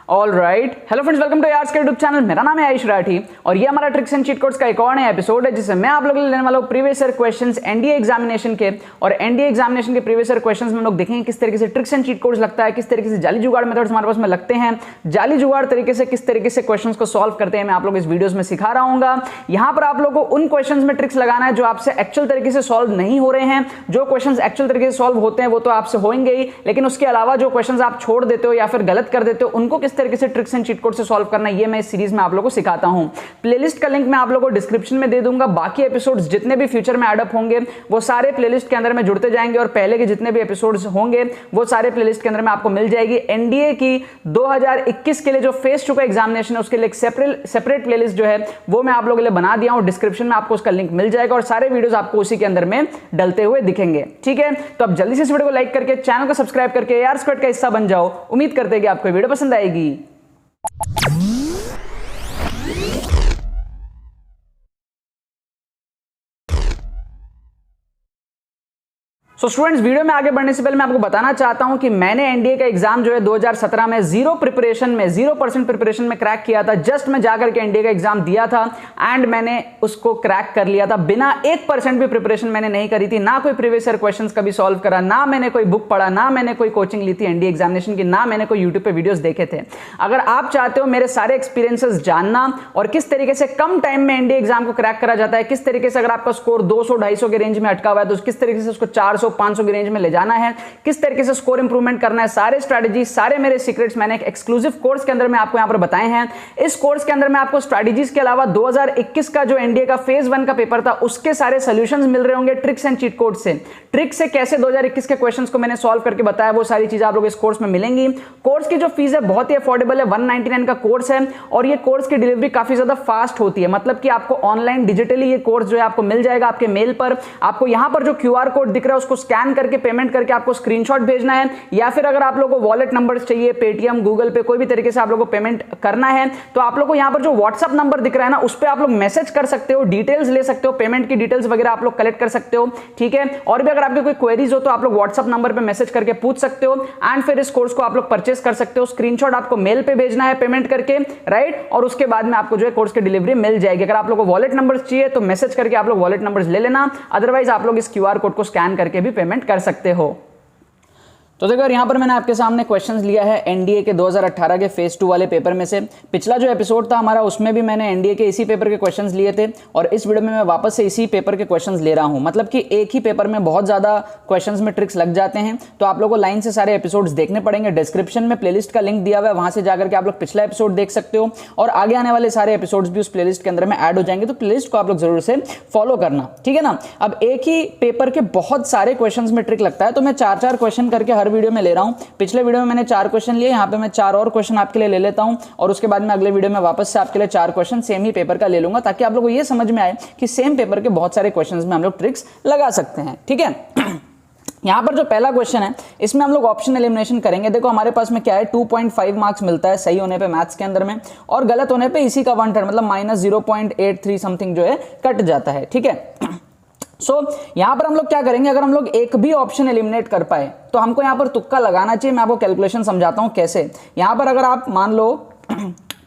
All right, hello friends, welcome to यार्स के YouTube channel. मेरा नाम है आयुष राठी और ये हमारा ट्रिक्स एंड चीट कोड्स का एक और नया एपिसोड है जिसमें मैं आप लोगों के लिए लेने वाला हूं previous year questions NDA examination के। और एनडीए एग्जामिनेशन के प्रीवियस ईयर क्वेश्चंस में हम लोग देखेंगे किस तरीके से ट्रिक्स एंड चीट कोड्स लगता है, किस तरीके से जाली जुगाड़ मेथड्स हमारे पास में लगते हैं, जाली जुगाड़ तरीके से किस तरीके से क्वेश्चंस को सॉल्व करते हैं, मैं आप लोग इस वीडियोस में सिखा रहा हूँ। यहाँ पर आप लोगों को उन क्वेश्चंस में ट्रिक्स लगाना है जो आपसे एक्चुअल तरीके से सॉल्व नहीं हो रहे हैं। जो क्वेश्चंस एक्चुअल तरीके से सॉल्व होते हैं वो तो आपसे होंगे ही, लेकिन उसके अलावा जो क्वेश्चंस आप छोड़ देते हो या फिर गलत कर देते हो उनको किस तरीके से ट्रिक्स एंड चीट कोड से सॉल्व करना, ये मैं इस सीरीज में आप लोगों को सिखाता हूं। प्लेलिस्ट का लिंक मैं आप लोगों को डिस्क्रिप्शन में दे दूंगा। बाकी एपिसोड्स जितने भी फ्यूचर में ऐड अप होंगे वो सारे प्लेलिस्ट के अंदर में जुड़ते जाएंगे और पहले के जितने भी एपिसोड्स होंगे वो सारे प्लेलिस्ट के अंदर में आपको मिल जाएगी। एनडीए की 2021 के लिए जो फेस चुका एग्जामिनेशन है उसके लिए एक सेपरेट प्लेलिस्ट जो है वो मैं आप लोगों के लिए बना दिया हूं। डिस्क्रिप्शन में आपको उसका लिंक मिल जाएगा और सारे वीडियोस आपको उसी के अंदर में डलते हुए दिखेंगे। ठीक है, तो अब जल्दी से इस वीडियो को लाइक करके चैनल को सब्सक्राइब करके यार स्क्वाड का हिस्सा बन जाओ। उम्मीद करते हैं कि आपको वीडियो पसंद आएगी। सो स्टूडेंट्स, वीडियो में आगे बढ़ने से पहले मैं आपको बताना चाहता हूं कि मैंने एनडीए का एग्जाम जो है 2017 में 0% प्रिपरेशन में क्रैक किया था। जस्ट मैं जाकर के एनडीए का एग्जाम दिया था एंड मैंने उसको क्रैक कर लिया था। बिना 1% भी प्रिपरेशन मैंने नहीं करी थी, ना कोई प्रीवियस ईयर क्वेश्चंस कभी सॉल्व करा, ना मैंने कोई बुक पढ़ा, ना मैंने कोई कोचिंग ली थी एनडीए एग्जामिनेशन की, ना मैंने कोई यूट्यूब पे वीडियोस देखे थे। अगर आप चाहते हो मेरे सारे एक्सपीरियंसेस जानना और किस तरीके से कम टाइम में एनडीए एग्जाम को क्रैक करा जाता है, किस तरीके से अगर आपका स्कोर 200-250 के रेंज में अटका हुआ है तो किस तरीके से उसको 400-500 की रेंज में ले जाना है, किस तरीके से स्कोर इंप्रूवमेंट करना है, सारे स्ट्रेटजी, सारे मेरे सीक्रेट्स मैंने एक एक्सक्लूसिव कोर्स के अंदर में आपको यहां पर बताए हैं। इस कोर्स के अंदर में आपको स्ट्रेटजीज के अलावा 2021 का जो एनडीए का फेज 1 का पेपर था उसके सारे सॉल्यूशंस मिल रहे होंगे ट्रिक्स एंड चीट कोड से। ट्रिक से कैसे 2021 के क्वेश्चंस को मैंने सॉल्व करके बताया वो सारी चीजें आप लोग इस कोर्स में मिलेंगी। कोर्स की जो फीस है बहुत ही अफोर्डेबल है, 199 का कोर्स है और ये कोर्स की डिलीवरी काफी ज्यादा फास्ट होती है। मतलब कि आपको ऑनलाइन डिजिटली ये कोर्स जो है आपको मिल जाएगा आपके मेल पर। आपको यहां पर जो क्यूआर कोड दिख रहा है उसको स्कैन करके पेमेंट करके आपको स्क्रीनशॉट भेजना है, या फिर अगर आप लोगों को वॉलेट नंबर चाहिए, पेटीएम, गूगल पे, कोई भी तरीके से आप लोगों को पेमेंट करना है तो आप लोगों को यहां पर जो व्हाट्सएप नंबर दिख रहा है ना उस पर आप लोग मैसेज कर सकते हो, डिटेल्स ले सकते हो, पेमेंट की डिटेल्स वगैरह आप लोग कलेक्ट कर सकते हो। ठीक है, और भी अगर आपके कोई क्वेरीज हो तो आप लोग व्हाट्सएप नंबर पे मैसेज करके पूछ सकते हो एंड फिर इस कोर्स को आप लोग परचेस कर सकते हो। स्क्रीनशॉट आपको मेल पे भेजना है पेमेंट करके, राइट, और उसके बाद में आपको जो है कोर्स की डिलीवरी मिल जाएगी। अगर आप लोग को वॉलेट नंबर चाहिए तो मैसेज करके आप लोग वॉलेट नंबर ले लेना, अदरवाइज आप लोग इस क्यूआर कोड को स्कैन करके भी पेमेंट कर सकते हो। तो देखो यहां पर मैंने आपके सामने क्वेश्चंस लिया है एनडीए के 2018 के फेज 2 वाले पेपर में से। पिछला जो एपिसोड था हमारा उसमें भी मैंने एनडीए के इसी पेपर के क्वेश्चंस लिए थे और इस वीडियो में मैं वापस से इसी पेपर के क्वेश्चंस ले रहा हूं। मतलब कि एक ही पेपर में बहुत ज्यादा क्वेश्चंस में ट्रिक्स लग जाते हैं, तो आप लोगों को लाइन से सारे एपिसोड्स देखने पड़ेंगे। डिस्क्रिप्शन में प्लेलिस्ट का लिंक दिया हुआ है, वहां से जाकर के आप लोग पिछला एपिसोड देख सकते हो और आगे आने वाले सारे एपिसोड्स भी उस प्लेलिस्ट के अंदर में ऐड हो जाएंगे, तो प्लेलिस्ट को आप लोग जरूर से फॉलो करना। ठीक है ना। अब एक ही पेपर के बहुत सारे क्वेश्चंस में ट्रिक लगता है, तो मैं 4-4 क्वेश्चन करके हर वीडियो में ले रहा हूं। पिछले वीडियो में मैंने 4 क्वेश्चन लिए, यहां पे मैं 4 और क्वेश्चन आपके लिए ले लेता हूं और उसके बाद में अगले वीडियो में वापस से आपके लिए 4 क्वेश्चन सेम ही पेपर का ले लूंगा, ताकि आप लोगों को ये समझ में आए कि सेम पेपर के बहुत सारे क्वेश्चंस में हम लोग ट्रिक्स लगा सकते हैं। ठीक है। यहां पर जो पहला क्वेश्चन है इसमें हम लोग ऑप्शन एलिमिनेशन करेंगे। देखो हमारे पास में क्या है, 2.5 मार्क्स मिलता है सही होने पे मैथ्स के अंदर में, और गलत होने पे इसी का 1/3 मतलब -0.83 समथिंग जो है कट जाता है। ठीक है। सो यहां पर हम लोग क्या करेंगे, अगर हम लोग एक भी ऑप्शन एलिमिनेट कर पाए तो हमको यहां पर तुक्का लगाना चाहिए। मैं आपको कैलकुलेशन समझाता हूं कैसे। यहां पर अगर आप मान लो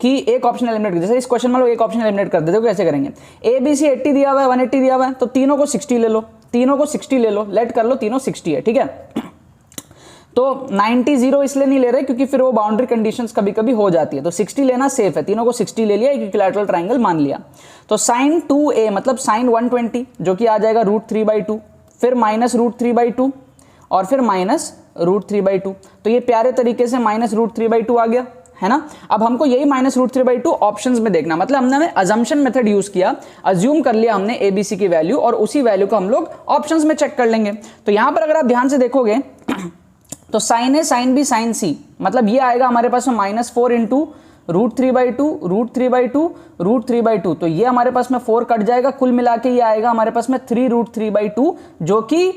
कि एक ऑप्शन एलिमिनेट, जैसे इस क्वेश्चन में लोग एक ऑप्शन एलिमिनेट कर देते हो, कैसे करेंगे, ए बी सी 80 दिया हुआ है, 180 दिया हुआ है, तो तीनों को 60 ले लो, तीनों को 60 ले लो, लेट कर लो, तीनों 60 है। ठीक है। तो 90 0 इसलिए नहीं ले रहे क्योंकि फिर वो बाउंड्री कंडीशंस कभी कभी हो जाती है, तो 60 लेना सेफ है। तीनों को 60 ले लिया, इक्विलैटरल ट्रायंगल मान लिया। तो sin 2a मतलब sin 120 जो कि आ जाएगा √3/2, फिर -√3/2 और फिर -√3/2। तो ये प्यारे तरीके से -√3/2 आ गया है ना। अब हमको यही -√3/2 ऑप्शंस में देखना, मतलब हमने अजम्पशन मेथड यूज किया, अज्यूम कर लिया हमने एबीसी की वैल्यू और उसी वैल्यू को हम लोग ऑप्शंस में चेक कर लेंगे। तो यहां पर अगर आप ध्यान से देखोगे तो साइन ए, साइन बी, साइन सी, मतलब ये आएगा हमारे पास में -4 × √3/2, √3/2, √3/2। तो ये हमारे पास में 4 कट जाएगा, कुल मिला के ये आएगा हमारे पास में 3√3/2 जो कि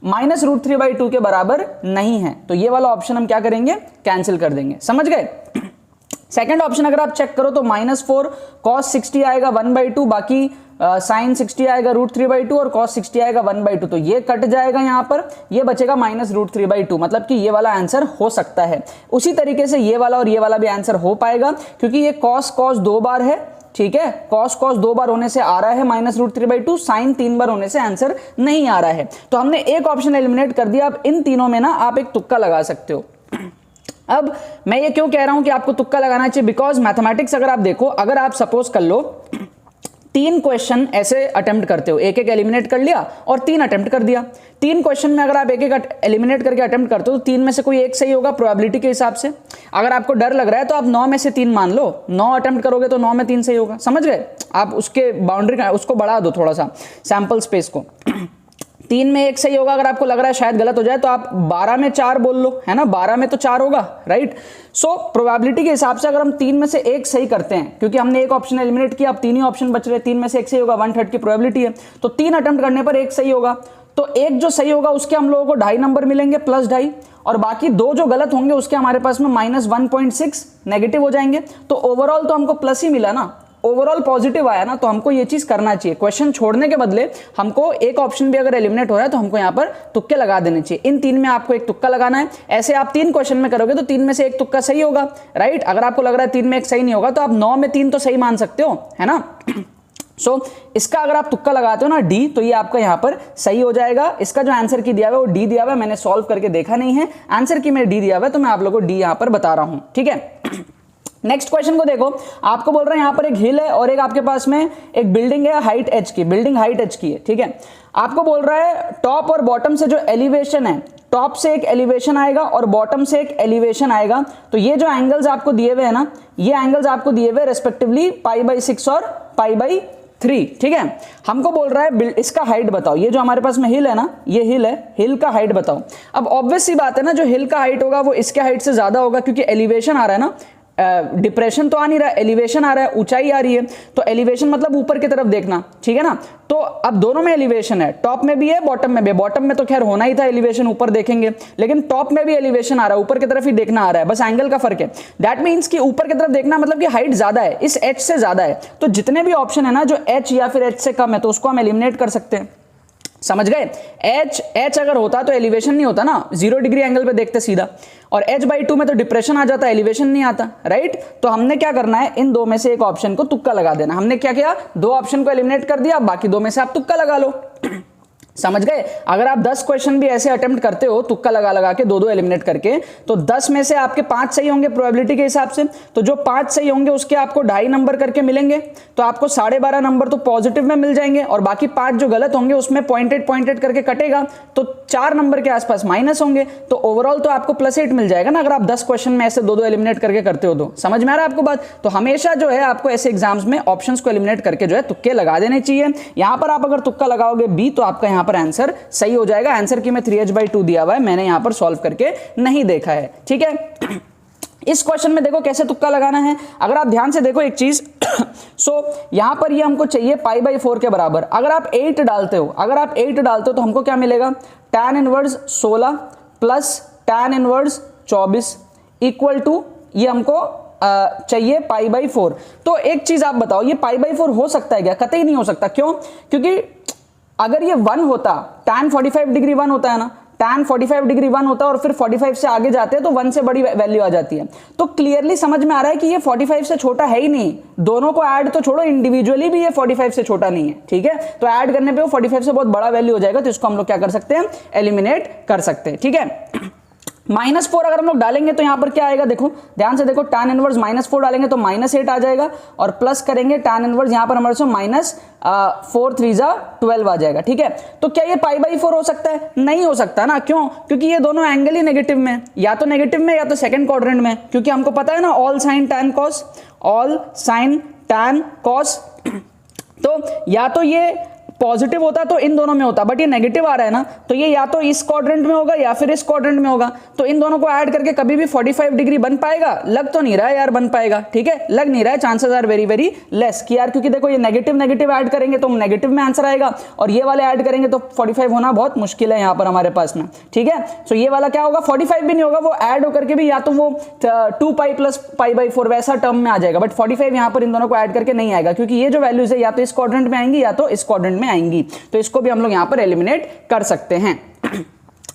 -√3/2 के बराबर नहीं है। तो ये वाला ऑप्शन हम क्या करेंगे, कैंसिल कर देंगे। समझ गए। सेकंड ऑप्शन अगर आप चेक करो तो -4 cos 60 आएगा 1/2, बाकी साइन 60 आएगा √3/2 और कॉस 60 आएगा 1/2, तो ये कट जाएगा यहाँ पर, ये बचेगा -√3/2, मतलब कि ये वाला आंसर हो सकता है। उसी तरीके से ये वाला और ये वाला भी आंसर हो पाएगा, क्योंकि ये कॉस 2 बार है, ठीक है, कॉस 2 बार होने से आ रहा है -√3/2, साइन 3 बार होने से आंसर नहीं आ रहा है। तो हमने एक ऑप्शन एलिमिनेट कर दिया। अब इन तीनों में ना आप एक तुक्का लगा सकते हो। अब मैं ये क्यों कह रहा हूं कि आपको तुक्का लगाना चाहिए, बिकॉज मैथमेटिक्स अगर आप देखो, अगर आप सपोज कर लो 3 क्वेश्चन ऐसे अटेम्प्ट करते हो, एक एक एलिमिनेट कर लिया और 3 अटेम्प्ट कर दिया। 3 क्वेश्चन में अगर आप एक एक एलिमिनेट करके अटेम्प्ट करते हो तो 3 में से कोई एक सही होगा प्रोबेबिलिटी के हिसाब से। अगर आपको डर लग रहा है तो आप 9 में से 3 मान लो, 9 अटेम्प्ट करोगे तो 9 में 3 सही होगा। समझ गए? आप उसके बाउंड्री उसको बढ़ा दो थोड़ा सा, सैंपल स्पेस को। 3 में 1 सही होगा, अगर आपको लग रहा है शायद गलत हो जाए तो आप 12 में 4 बोल लो, है ना, 12 में तो 4 होगा, राइट। सो प्रोबेबिलिटी के हिसाब से अगर हम 3 में से 1 सही करते हैं, क्योंकि हमने एक ऑप्शन एलिमिनेट किया, अब 3 ही ऑप्शन बच रहे, 3 में से 1 सही होगा, 1/3 की प्रोबेबिलिटी है, तो 3 अटेम्प्ट करने पर 1 सही होगा, तो एक जो सही होगा उसके हम लोगों को 2.5 नंबर मिलेंगे, +2.5, और बाकी 2 जो गलत होंगे उसके हमारे पास में -1.6 नेगेटिव हो जाएंगे। तो ओवरऑल तो हमको प्लस ही मिला ना, ओवरऑल पॉजिटिव आया ना, तो हमको ये चीज करना चाहिए। क्वेश्चन छोड़ने के बदले हमको एक ऑप्शन भी अगर एलिमिनेट हो रहा है तो हमको यहाँ पर तुक्के लगा देने चाहिए। इन 3 में आपको एक तुक्का लगाना है। ऐसे आप 3 क्वेश्चन में करोगे तो 3 में से एक तुक्का सही होगा, राइट। अगर आपको लग रहा है 3 में 1 सही नहीं होगा तो आप 9 में 3 तो सही मान सकते हो, है ना। सो इसका अगर आप तुक्का लगाते हो ना डी, तो ये आपका यहाँ पर सही हो जाएगा। इसका जो आंसर की दिया हुआ है वो डी दिया हुआ है, मैंने सॉल्व करके देखा नहीं है, आंसर की में डी दिया हुआ है, तो मैं आप लोगों को डी यहाँ पर बता रहा हूं, ठीक है। नेक्स्ट क्वेश्चन को देखो, आपको बोल रहे हैं यहाँ पर एक हिल है और एक आपके पास में एक बिल्डिंग है हाइट h की, बिल्डिंग हाइट h की है, ठीक है। आपको बोल रहा है टॉप और बॉटम से जो एलिवेशन है, टॉप से एक एलिवेशन आएगा और बॉटम से एक एलिवेशन आएगा, तो ये जो एंगल्स आपको दिए हुए हैं ना, ये एंगल्स आपको दिए हुए रेस्पेक्टिवली π/6 और π/3, ठीक है। हमको बोल रहा है इसका हाइट बताओ, ये जो हमारे पास में हिल है ना, ये हिल है, हिल का हाइट बताओ। अब ऑब्वियस सी बात है ना, जो हिल का हाइट होगा वो इसके हाइट से ज्यादा होगा, क्योंकि एलिवेशन आ रहा है ना, डिप्रेशन तो आ नहीं रहा, एलिवेशन आ रहा है, ऊंचाई आ रही है, तो एलिवेशन मतलब ऊपर की तरफ देखना, ठीक है ना। तो अब दोनों में एलिवेशन है, टॉप में भी है बॉटम में भी। बॉटम में तो खैर होना ही था एलिवेशन, ऊपर देखेंगे, लेकिन टॉप में भी एलिवेशन आ रहा है, ऊपर की तरफ ही देखना आ रहा है, बस एंगल का फर्क है। दैट मींस कि ऊपर की तरफ देखना मतलब कि हाइट ज्यादा है, इस h से ज्यादा है, तो जितने भी ऑप्शन है ना जो h या फिर h से कम है तो उसको हम एलिमिनेट कर सकते हैं। समझ गए? h अगर होता तो एलिवेशन नहीं होता ना, 0 डिग्री एंगल पे देखते सीधा, और h/2 में तो डिप्रेशन आ जाता, एलिवेशन नहीं आता, राइट। तो हमने क्या करना है, इन 2 में से एक ऑप्शन को तुक्का लगा देना। हमने क्या किया, 2 ऑप्शन को एलिमिनेट कर दिया, बाकी 2 में से आप तुक्का लगा लो। समझ गए? अगर आप 10 क्वेश्चन भी ऐसे अटेम्प्ट करते हो तुक्का लगा लगा के 2-2 एलिमिनेट करके, तो 10 में से आपके 5 सही होंगे प्रोबेबिलिटी के हिसाब से, तो जो 5 सही होंगे उसके आपको 2.5 नंबर करके मिलेंगे, तो आपको 12.5 नंबर तो पॉजिटिव में मिल जाएंगे, और बाकी 5 जो गलत होंगे उसमें 0.8 करके कटेगा, तो 4 नंबर के आसपास माइनस होंगे, तो ओवरऑल तो आपको +8 मिल जाएगा ना, अगर आप 10 क्वेश्चन में ऐसे 2-2 एलिमिनेट करके करते हो तो। समझ में आ रहा है आपको बात? तो हमेशा जो है आपको ऐसे एग्जाम्स में ऑप्शंस को एलिमिनेट करके जो है तुक्के लगा देने चाहिए। यहां पर आप अगर तुक्का लगाओगे बी, तो आपका यहां पर आंसर सही हो जाएगा। आंसर की में 3h/2 दिया हुआ है, मैंने यहां पर सॉल्व करके नहीं देखा है, ठीक है। इस क्वेश्चन में देखो कैसे तुक्का लगाना है, अगर आप ध्यान से देखो एक चीज सो यहां पर ये हमको चाहिए π/4 के बराबर। अगर आप 8 डालते हो तो हमको क्या मिलेगा, tan 1 16 plus tan 1 24 equal to ये हमको चाहिए π/4। तो एक चीज आप बताओ, ये π/4 हो सकता है क्या? कतई नहीं हो सकता। क्यों? क्योंकि अगर ये 1 होता, tan 45 डिग्री 1 होता है ना, tan 45 डिग्री 1 होता है और फिर 45 से आगे जाते हैं तो 1 से बड़ी वैल्यू आ जाती है। तो क्लियरली समझ में आ रहा है कि ये 45 से छोटा है ही नहीं। दोनों को ऐड तो छोड़ो, इंडिविजुअली भी ये 45 से छोटा नहीं है, ठीक है। तो ऐड करने पे वो 45 से बहुत बड़ा वैल्यू हो जाएगा, तो इसको हम लोग क्या कर सकते हैं, एलिमिनेट कर सकते हैं, ठीक है। -4 अगर हम लोग डालेंगे तो यहां पर क्या आएगा, देखो ध्यान से देखो, tan 1 -4 डालेंगे तो -8 आ जाएगा, और प्लस करेंगे tan 1 यहां पर हमारे से -4 3 12 आ जाएगा, ठीक है। तो क्या ये π/4 हो सकता है? नहीं हो सकता ना। क्यों? क्योंकि ये दोनों एंगल ही नेगेटिव में, या तो नेगेटिव में या तो सेकंड क्वाड्रेंट में, क्योंकि हमको पता है ना ऑल साइन टैन कॉस, तो या तो ये पॉजिटिव होता तो इन दोनों में होता, बट ये नेगेटिव आ रहा है ना, तो ये या तो इस क्वाड्रेंट में होगा या फिर इस क्वाड्रेंट में होगा। तो इन दोनों को ऐड करके कभी भी 45 डिग्री बन पाएगा? लग तो नहीं रहा है यार बन पाएगा, ठीक है, लग नहीं रहा है, chances are very very less कि यार, क्योंकि देखो ये नेगेटिव नेगेटिव ऐड करेंगे तो नेगेटिव में आंसर आएगा, और ये वाले ऐड करेंगे तो 45 होना बहुत मुश्किल है यहाँ पर हमारे पास में, ठीक है। सो ये वाला क्या होगा, 45 भी नहीं होगा, वो ऐड होकर के भी या तो वो 2 प्लस π/4 वैसा टर्म में आ जाएगा, बट 45 यहाँ पर इन दोनों को ऐड करके नहीं आएगा, क्योंकि ये जो वैल्यूज है या तो इस क्वाड्रेंट में आएंगी या तो इस क्वाड्रेंट में आएंगी, तो इसको भी हम लोग यहाँ पर एलिमिनेट कर सकते हैं।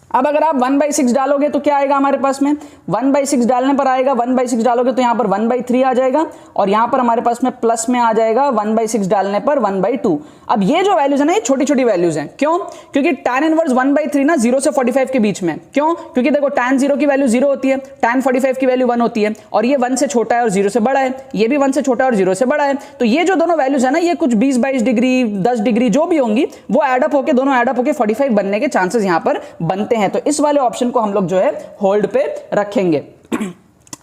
अब अगर आप 1/6 डालोगे तो क्या आएगा हमारे पास में, 1/6 डालने पर आएगा, 1/6 डालोगे तो यहाँ पर 1/3 आ जाएगा, और यहाँ पर हमारे पास में प्लस में आ जाएगा 1/6 डालने पर 1/2। अब ये जो वैल्यूज है ना, ये छोटी छोटी वैल्यूज हैं, क्यों? क्योंकि tan इनवर्स 1/3 ना 0 से 45 के बीच में, क्यों? क्योंकि देखो tan 0 की वैल्यू 0 होती है, tan 45 की वैल्यू 1 होती है, और ये 1 से छोटा है और 0 से बड़ा है, ये भी 1 से छोटा है और 0 से बड़ा है, तो ये जो दोनों वैल्यूज है ना, ये कुछ 20-22 डिग्री 10 डिग्री जो भी होंगी, वो एडअप होकर दोनों एडअप होकर 45 बनने के चांसेस यहाँ पर बनते हैं। तो इस वाले ऑप्शन को हम लोग जो है होल्ड पे रखेंगे।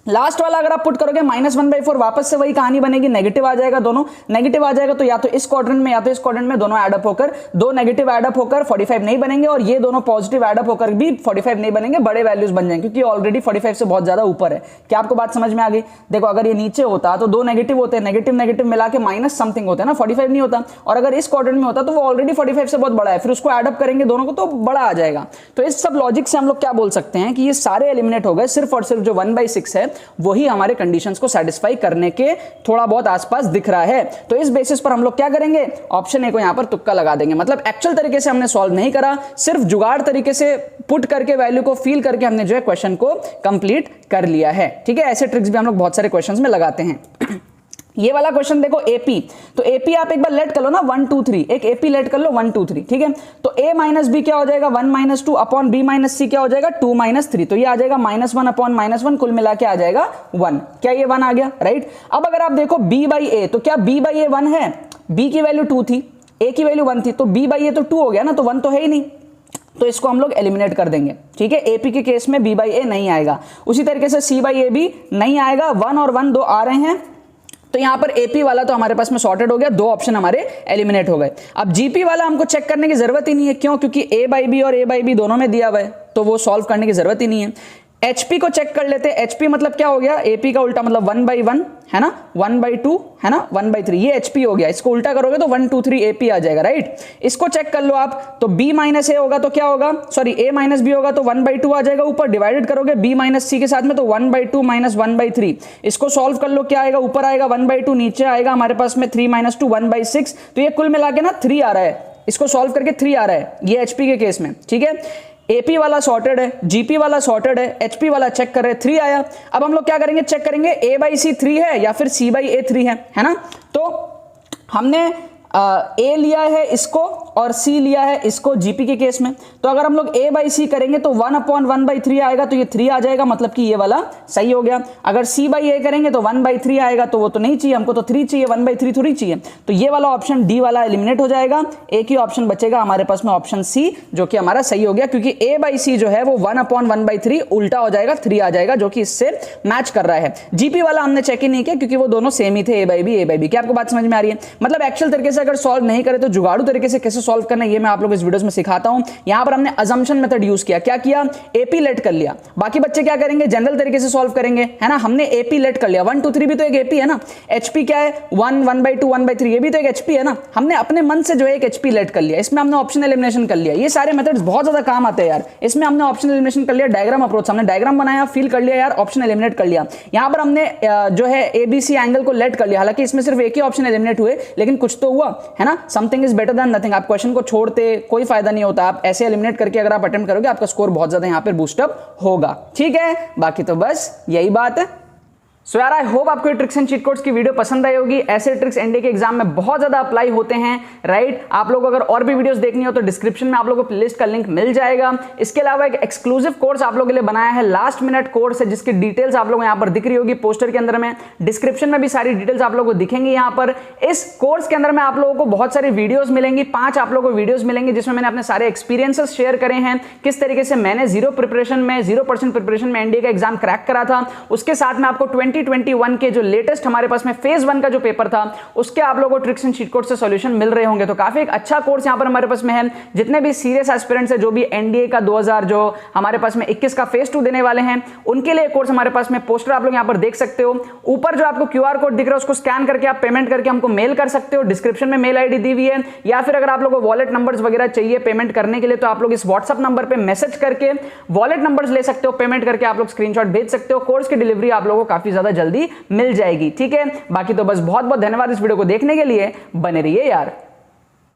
लास्ट वाला अगर आप पुट करोगे -1/4, वापस से वही कहानी बनेगी, नेगेटिव आ जाएगा, दोनों नेगेटिव आ जाएगा, तो या तो इस क्वाड्रेंट में या तो इस क्वाड्रेंट में दोनों एडअप होकर, दो नेगेटिव एडअप होकर 45 नहीं बनेंगे, और ये दोनों पॉजिटिव एडअप होकर भी 45 नहीं बनेंगे, बड़े वैल्यूज बन जाएंगे, क्योंकि ऑलरेडी 45 से बहुत ज्यादा ऊपर है। क्या आपको बात समझ में आ गई? देखो अगर ये नीचे होता तो दो नेगेटिव होते हैं, नेगेटिव नेगेटिव मिला के माइनस समथिंग होता है ना, 45 नहीं होता, और अगर इस क्वाड्रेंट में होता तो वो ऑलरेडी 45 से बहुत बड़ा है, फिर उसको एडअप करेंगे दोनों को तो बड़ा आ जाएगा। तो इस सब लॉजिक से हम लोग क्या बोल सकते हैं कि ये सारे एलिमिनेट हो गए, सिर्फ और सिर्फ जो 1/6 है वही हमारे कंडीशंस को सेटिस्फाई करने के थोड़ा बहुत आसपास दिख रहा है। तो इस बेसिस पर हम लोग क्या करेंगे, ऑप्शन ए को यहां पर तुक्का लगा देंगे, मतलब एक्चुअल तरीके से हमने सॉल्व नहीं करा, सिर्फ जुगाड़ तरीके से पुट करके वैल्यू को फील करके हमने जो है क्वेश्चन को कंप्लीट कर लिया है, ठीक है। ऐसे ट्रिक्स भी हम लोग बहुत सारे क्वेश्चंस में लगाते हैं। ये वाला क्वेश्चन देखो एपी, तो एपी आप एक बार लेट कर लो ना 1 2 3, एक एपी लेट कर लो 1 2 3, ठीक है। तो a माइनस बी क्या हो जाएगा 1 माइनस 2 अपॉन b माइनस सी क्या हो जाएगा 2 माइनस 3, तो ये आ जाएगा -1 अपॉन -1, कुल मिला के आ जाएगा 1। क्या ये 1 आ गया, राइट। अब अगर आप देखो b/a, तो क्या b/a 1 है? b की वैल्यू 2 थी, a की वैल्यू 1 थी, तो b/a तो 2 हो गया ना, तो 1 तो है ही नहीं, तो इसको हम लोग एलिमिनेट कर देंगे, ठीक है। एपी के केस में b/a नहीं आएगा, उसी तरीके से c/a भी नहीं आएगा, 1 और 1 दो आ रहे हैं, तो यहां पर एपी वाला तो हमारे पास में सॉर्टेड हो गया, दो ऑप्शन हमारे एलिमिनेट हो गए। अब जीपी वाला हमको चेक करने की जरूरत ही नहीं है, क्यों? क्योंकि a/b और a/b दोनों में दिया हुआ है, तो वो सॉल्व करने की जरूरत ही नहीं है। HP को चेक कर लेते हैं, HP मतलब क्या हो गया, AP का उल्टा मतलब 1/1 है ना, 1/2 है ना, 1/3, ये HP हो गया, इसको उल्टा करोगे तो 1 2 3 AP आ जाएगा, राइट। इसको चेक कर लो आप, तो B माइनस A होगा तो क्या होगा, सॉरी A माइनस B होगा तो 1/2 आ जाएगा, ऊपर डिवाइडेड करोगे B माइनस C के साथ में तो 1/2 माइनस 1/3, इसको सॉल्व कर लो, क्या आएगा, ऊपर आएगा 1/2, नीचे आएगा हमारे पास में 3 माइनस 2 1/6, तो ये कुल मिला के ना 3 आ रहा है, इसको सॉल्व करके 3 आ रहा है, ये HP के केस में, ठीक है। AP वाला सॉर्टेड है, GP वाला सॉर्टेड है, HP वाला चेक कर रहे हैं, 3 आया। अब हम लोग क्या करेंगे, चेक करेंगे A/C 3 है या फिर C/A 3 है ना। तो हमने A लिया है इसको और C लिया है इसको GP के केस में, तो अगर हम लोग A/C करेंगे तो 1/1/3 आएगा, तो ये 3 आ जाएगा, मतलब कि ये वाला सही हो गया। अगर C/A करेंगे तो 1/3 आएगा, तो वो तो नहीं चाहिए हमको, तो 3 चाहिए, 1/3 थोड़ी चाहिए, तो ये वाला ऑप्शन D वाला एलिमिनेट हो जाएगा। एक ही ऑप्शन बचेगा हमारे पास में, ऑप्शन C, जो कि हमारा सही हो गया, क्योंकि A/C जो है वो 1/1/3 उल्टा हो जाएगा, 3 आ जाएगा, जो कि इससे मैच कर रहा है। GP वाला हमने चेक ही नहीं किया, क्योंकि वो दोनों सेम ही थे, A/B। क्या आपको बात समझ में आ रही है? मतलब एक्चुअल तरीके से अगर सॉल्व नहीं करे तो जुगाड़ू तरीके से कैसे सॉल्व करना है, ये मैं आप लोग इस वीडियोस में सिखाता हूं। यहां पर हमने अजम्पशन मेथड यूज किया, क्या किया, एपी लेट कर लिया। बाकी बच्चे क्या करेंगे, जनरल तरीके से सॉल्व करेंगे, है ना। हमने एपी लेट कर लिया, 1 2 3 भी तो एक एपी है ना, एचपी क्या है 1 1/2 1/3, ये भी तो एक एचपी है ना। हमने अपने मन से जो है एक एचपी लेट कर लिया, इसमें हमने ऑप्शन एलिमिनेशन कर लिया। ये सारे मेथड्स बहुत ज्यादा काम आते हैं यार, इसमें हमने ऑप्शन एलिमिनेशन कर लिया, डायग्राम अप्रोच, हमने डायग्राम बनाया, फील कर लिया यार, ऑप्शन एलिमिनेट कर लिया। यहां पर हमने जो है एबीसी एंगल को लेट कर लिया, हालांकि इसमें सिर्फ एक ही ऑप्शन एलिमिनेट हुए, लेकिन कुछ तो हुआ, है ना। Something is better than nothing. आप क्वेश्चन को छोड़ते कोई फायदा नहीं होता, आप ऐसे एलिमिनेट करके अगर आप अटेम्प्ट करोगे आपका स्कोर बहुत ज्यादा यहां पर बूस्टअप होगा, ठीक है। बाकी तो बस यही बात है। सो यार आई होप आपको ट्रिक्स एंड चीट कोड्स की वीडियो पसंद आई होगी। ऐसे ट्रिक्स एनडीए के एग्जाम में बहुत ज्यादा अप्लाई होते हैं, राइट। आप लोग अगर और भी वीडियोस देखनी हो तो डिस्क्रिप्शन में आप लोगों को प्लेलिस्ट का लिंक मिल जाएगा। इसके अलावा एक एक्सक्लूसिव कोर्स आप लोगों के लिए बनाया है, लास्ट मिनट कोर्स है, जिसकी डिटेल्स आप लोगों को यहाँ पर दिख रही होगी पोस्टर के अंदर में, डिस्क्रिप्शन में भी सारी डिटेल्स आप लोगों को दिखेंगी। यहाँ पर इस कोर्स के अंदर में आप लोगों को बहुत सारी वीडियोज मिलेंगी, 5 आप लोगों को वीडियोज मिलेंगे, जिसमें मैंने अपने सारे एक्सपीरियंसेस शेयर करे हैं, किस तरीके से मैंने 0% प्रिपरेशन में एनडीए का एग्जाम क्रैक करा था। उसके साथ में आपको 2021 के जो लेटेस्ट हमारे पास में फेज 1 का जो पेपर था उसके आप लोगों को ट्रिक्स एंड चीट कोड से सॉल्यूशन मिल रहे होंगे। तो काफी एक अच्छा कोर्स यहां पर हमारे पास में है। जितने भी सीरियस एस्पिरेंट्स है, जो भी एनडीए का 2000 जो हमारे पास में 21 का फेज 2 देने वाले हैं, उनके लिए कोर्स हमारे पास में पोस्टर आप लोग यहां पर देख सकते हो। ऊपर जो आपको क्यूआर कोड दिख रहा है उसको स्कैन करके आप पेमेंट करके हमको मेल कर सकते हो। डिस्क्रिप्शन में मेल आईडी दी हुई है, या फिर अगर आप लोगों को वॉलेट नंबर्स वगैरह चाहिए पेमेंट करने के लिए तो आप लोग इस व्हाट्सएप नंबर पे मैसेज करके वॉलेट नंबर्स ले सकते हो, पेमेंट करके आप लोग स्क्रीनशॉट भेज सकते हो। कोर्स की डिलीवरी आप लोगों को काफी ज्यादा जल्दी मिल जाएगी। ठीक है, बाकी तो बस बहुत बहुत धन्यवाद इस वीडियो को देखने के लिए। बने रहिए यार।